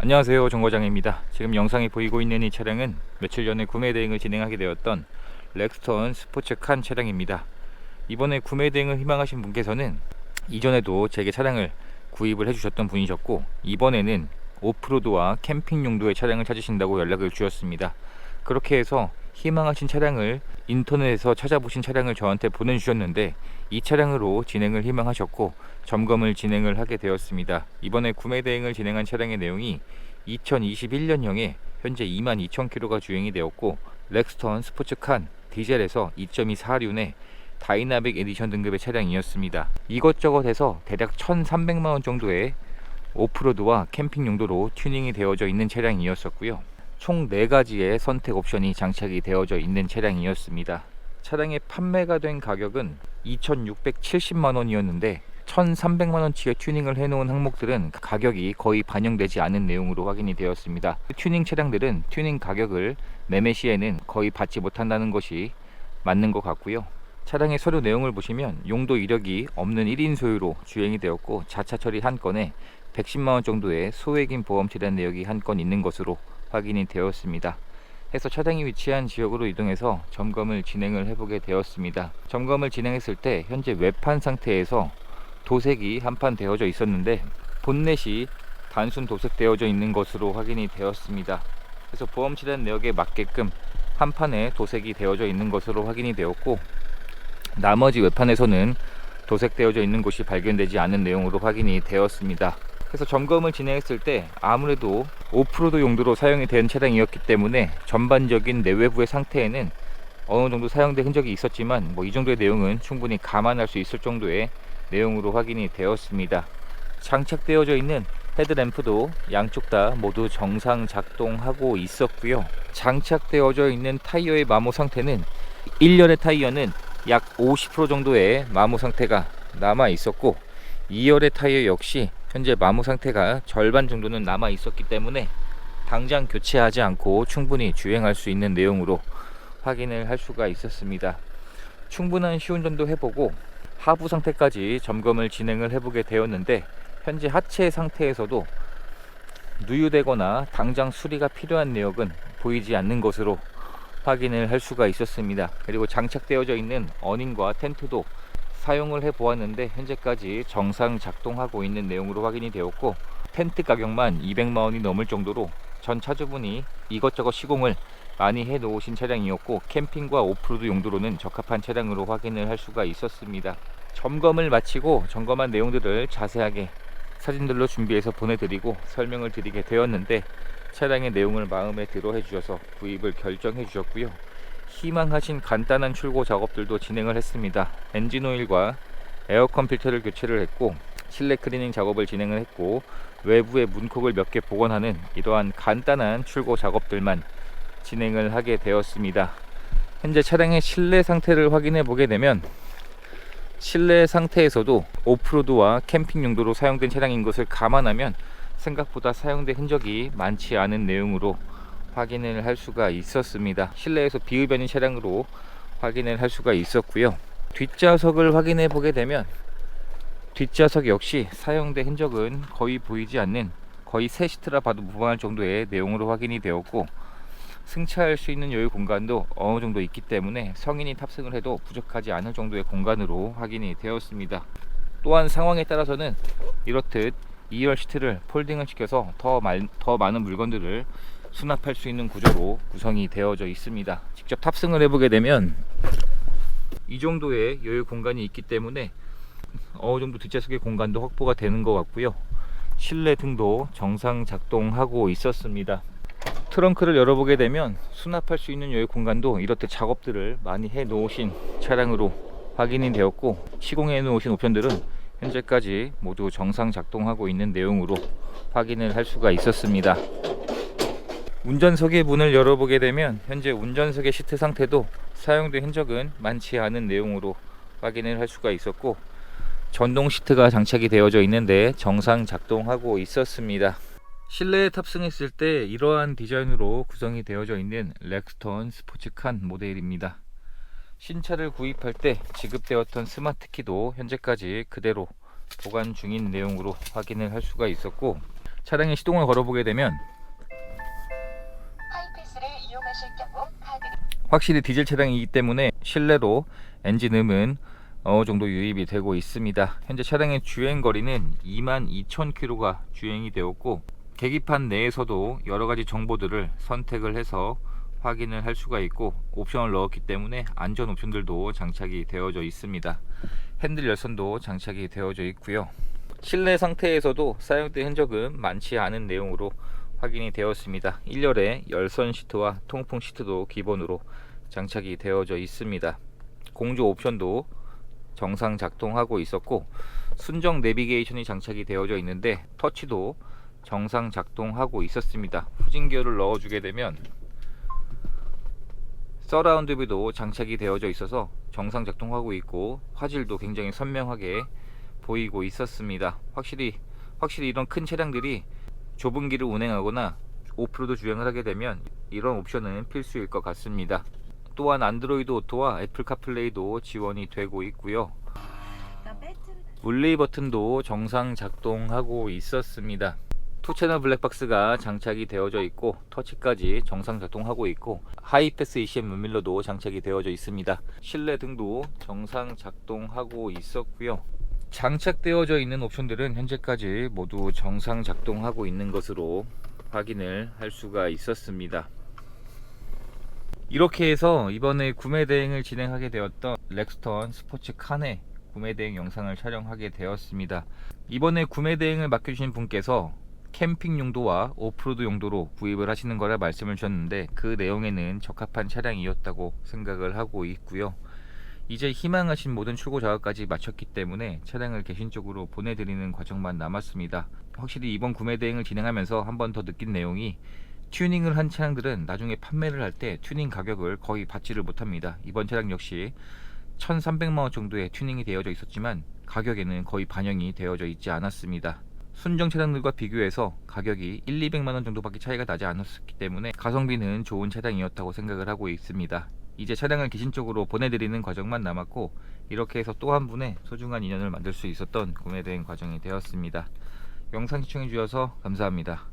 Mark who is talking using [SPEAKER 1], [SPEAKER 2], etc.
[SPEAKER 1] 안녕하세요, 정거장입니다. 지금 영상이 보이고 있는 이 차량은 며칠 전에 구매 대행을 진행하게 되었던 렉스턴 스포츠칸 차량입니다. 이번에 구매 대행을 희망하신 분께서는 이전에도 제게 차량을 구입을 해주셨던 분이셨고, 이번에는 오프로드와 캠핑 용도의 차량을 찾으신다고 연락을 주셨습니다. 그렇게 해서 희망하신 차량을 인터넷에서 찾아보신 차량을 저한테 보내주셨는데, 이 차량으로 진행을 희망하셨고 점검을 진행을 하게 되었습니다. 이번에 구매 대행을 진행한 차량의 내용이 2021년형에 현재 22,000km가 주행이 되었고, 렉스턴 스포츠칸 디젤에서 2.2 4륜의 다이나믹 에디션 등급의 차량이었습니다. 이것저것 해서 대략 1,300만원 정도의 오프로드와 캠핑 용도로 튜닝이 되어져 있는 차량이었었고요. 총 4가지의 선택 옵션이 장착이 되어져 있는 차량이었습니다. 차량의 판매가 된 가격은 2,670만원이었는데 1,300만원치의 튜닝을 해놓은 항목들은 가격이 거의 반영되지 않은 내용으로 확인이 되었습니다. 튜닝 차량들은 튜닝 가격을 매매 시에는 거의 받지 못한다는 것이 맞는 것 같고요. 차량의 서류 내용을 보시면 용도 이력이 없는 1인 소유로 주행이 되었고, 자차 처리 한 건에 110만원 정도의 소액인 보험 처리한 내역이 한 건 있는 것으로 확인이 되었습니다. 해서 차량이 위치한 지역으로 이동해서 점검을 진행을 해보게 되었습니다. 점검을 진행했을 때 현재 외판 상태에서 도색이 한판 되어져 있었는데 본넷이 단순 도색되어져 있는 것으로 확인이 되었습니다. 그래서 보험 처리한 내역에 맞게끔 한 판에 도색이 되어져 있는 것으로 확인이 되었고, 나머지 외판에서는 도색되어져 있는 곳이 발견되지 않은 내용으로 확인이 되었습니다. 그래서 점검을 진행했을 때 아무래도 오프로드 용도로 사용이 된 차량이었기 때문에 전반적인 내외부의 상태에는 어느 정도 사용된 흔적이 있었지만 이 정도의 내용은 충분히 감안할 수 있을 정도의 내용으로 확인이 되었습니다. 장착되어져 있는 헤드램프도 양쪽 다 모두 정상 작동하고 있었고요. 장착되어져 있는 타이어의 마모 상태는 1열의 타이어는 약 50% 정도의 마모 상태가 남아 있었고, 2열의 타이어 역시 현재 마모 상태가 절반 정도는 남아 있었기 때문에 당장 교체하지 않고 충분히 주행할 수 있는 내용으로 확인을 할 수가 있었습니다. 충분한 시운전도 해보고 하부 상태까지 점검을 진행을 해보게 되었는데, 현재 하체 상태에서도 누유되거나 당장 수리가 필요한 내역은 보이지 않는 것으로 확인을 할 수가 있었습니다. 그리고 장착되어져 있는 어닝과 텐트도 사용을 해 보았는데 현재까지 정상 작동하고 있는 내용으로 확인이 되었고, 텐트 가격만 200만원이 넘을 정도로 전 차주분이 이것저것 시공을 많이 해 놓으신 차량이었고, 캠핑과 오프로드 용도로는 적합한 차량으로 확인을 할 수가 있었습니다. 점검을 마치고 점검한 내용들을 자세하게 사진들로 준비해서 보내드리고 설명을 드리게 되었는데, 차량의 내용을 마음에 들어 해주셔서 구입을 결정해 주셨고요. 희망하신 간단한 출고 작업들도 진행을 했습니다. 엔진오일과 에어컨 필터를 교체를 했고, 실내 클리닝 작업을 진행을 했고, 외부의 문콕을 몇 개 복원하는 이러한 간단한 출고 작업들만 진행을 하게 되었습니다. 현재 차량의 실내 상태를 확인해 보게 되면 실내 상태에서도 오프로드와 캠핑 용도로 사용된 차량인 것을 감안하면 생각보다 사용된 흔적이 많지 않은 내용으로 확인을 할 수가 있었습니다. 실내에서 비흡연인 차량으로 확인을 할 수가 있었고요. 뒷좌석을 확인해 보게 되면 뒷좌석 역시 사용된 흔적은 거의 보이지 않는, 거의 새 시트라 봐도 무방할 정도의 내용으로 확인이 되었고, 승차할 수 있는 여유 공간도 어느 정도 있기 때문에 성인이 탑승을 해도 부족하지 않을 정도의 공간으로 확인이 되었습니다. 또한 상황에 따라서는 이렇듯 2열 시트를 폴딩을 시켜서 더 많은 물건들을 수납할 수 있는 구조로 구성이 되어져 있습니다. 직접 탑승을 해보게 되면 이 정도의 여유 공간이 있기 때문에 어느 정도 뒷좌석의 공간도 확보가 되는 것 같고요. 실내 등도 정상 작동하고 있었습니다. 트렁크를 열어보게 되면 수납할 수 있는 여유 공간도 이렇듯 작업들을 많이 해 놓으신 차량으로 확인이 되었고, 시공해 놓으신 옵션들은 현재까지 모두 정상 작동하고 있는 내용으로 확인을 할 수가 있었습니다. 운전석의 문을 열어보게 되면 현재 운전석의 시트 상태도 사용된 흔적은 많지 않은 내용으로 확인을 할 수가 있었고, 전동 시트가 장착이 되어져 있는데 정상 작동하고 있었습니다. 실내에 탑승했을 때 이러한 디자인으로 구성이 되어져 있는 렉스턴 스포츠칸 모델입니다. 신차를 구입할 때 지급되었던 스마트키도 현재까지 그대로 보관 중인 내용으로 확인을 할 수가 있었고, 차량의 시동을 걸어보게 되면
[SPEAKER 2] 하이패스를 이용하실 경우 카드
[SPEAKER 1] 확실히 디젤 차량이기 때문에 실내로 엔진음은 어느 정도 유입이 되고 있습니다. 현재 차량의 주행 거리는 22,000km가 주행이 되었고, 계기판 내에서도 여러 가지 정보들을 선택을 해서 확인을 할 수가 있고, 옵션을 넣었기 때문에 안전 옵션들도 장착이 되어져 있습니다. 핸들 열선도 장착이 되어져 있고요. 실내 상태에서도 사용된 흔적은 많지 않은 내용으로 확인이 되었습니다. 1열에 열선 시트와 통풍 시트도 기본으로 장착이 되어져 있습니다. 공조 옵션도 정상 작동하고 있었고, 순정 내비게이션이 장착이 되어져 있는데 터치도 정상 작동하고 있었습니다. 후진기어를 넣어주게 되면 서라운드 뷰도 장착이 되어져 있어서 정상 작동하고 있고, 화질도 굉장히 선명하게 보이고 있었습니다. 확실히 이런 큰 차량들이 좁은 길을 운행하거나 오프로드 주행을 하게 되면 이런 옵션은 필수일 것 같습니다. 또한 안드로이드 오토와 애플 카플레이도 지원이 되고 있고요. 물리 버튼도 정상 작동하고 있었습니다. 2채널 블랙박스가 장착이 되어져 있고, 터치까지 정상 작동하고 있고, 하이패스 ECM 룸밀러도 장착이 되어져 있습니다. 실내 등도 정상 작동하고 있었고요. 장착되어져 있는 옵션들은 현재까지 모두 정상 작동하고 있는 것으로 확인을 할 수가 있었습니다. 이렇게 해서 이번에 구매 대행을 진행하게 되었던 렉스턴 스포츠 칸의 구매 대행 영상을 촬영하게 되었습니다. 이번에 구매 대행을 맡겨주신 분께서 캠핑 용도와 오프로드 용도로 구입을 하시는 거라 말씀을 주셨는데, 그 내용에는 적합한 차량이었다고 생각을 하고 있고요. 이제 희망하신 모든 출고 작업까지 마쳤기 때문에 차량을 개신적으로 보내드리는 과정만 남았습니다. 확실히 이번 구매 대행을 진행하면서 한 번 더 느낀 내용이, 튜닝을 한 차량들은 나중에 판매를 할 때 튜닝 가격을 거의 받지를 못합니다. 이번 차량 역시 1,300만원 정도의 튜닝이 되어져 있었지만 가격에는 거의 반영이 되어져 있지 않았습니다. 순정 차량들과 비교해서 가격이 1,200만원 정도밖에 차이가 나지 않았기 때문에 가성비는 좋은 차량이었다고 생각을 하고 있습니다. 이제 차량을 개신적으로 보내드리는 과정만 남았고, 이렇게 해서 또 한 분의 소중한 인연을 만들 수 있었던 구매 대행 과정이 되었습니다. 영상 시청해 주셔서 감사합니다.